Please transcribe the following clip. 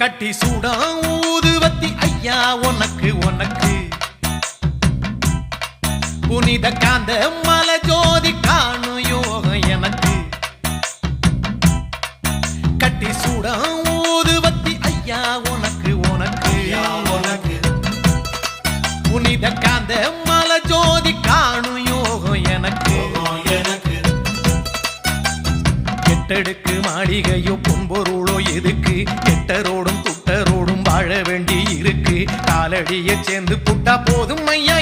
கட்டி சூடம் ஊதுவத்தி ஐயா உனக்கு உனக்கு புனித காந்த மலை ஜோதி காணும் யோகம் எனக்கு கட்டி சூடம் ஊதுவத்தி ஐயா உனக்கு உனக்கு உனக்கு புனித காந்த மலை ஜோதி காணும் யோகம் எனக்கு எனக்கு கெட்டடுக்கு மாளிகையோ பொன்பொருளோ எதுக்கு கெட்டரோடும் குட்டரோடும் வாழ வேண்டி இருக்கு காலடியை சேர்ந்து புட்டா போதும் ஐயா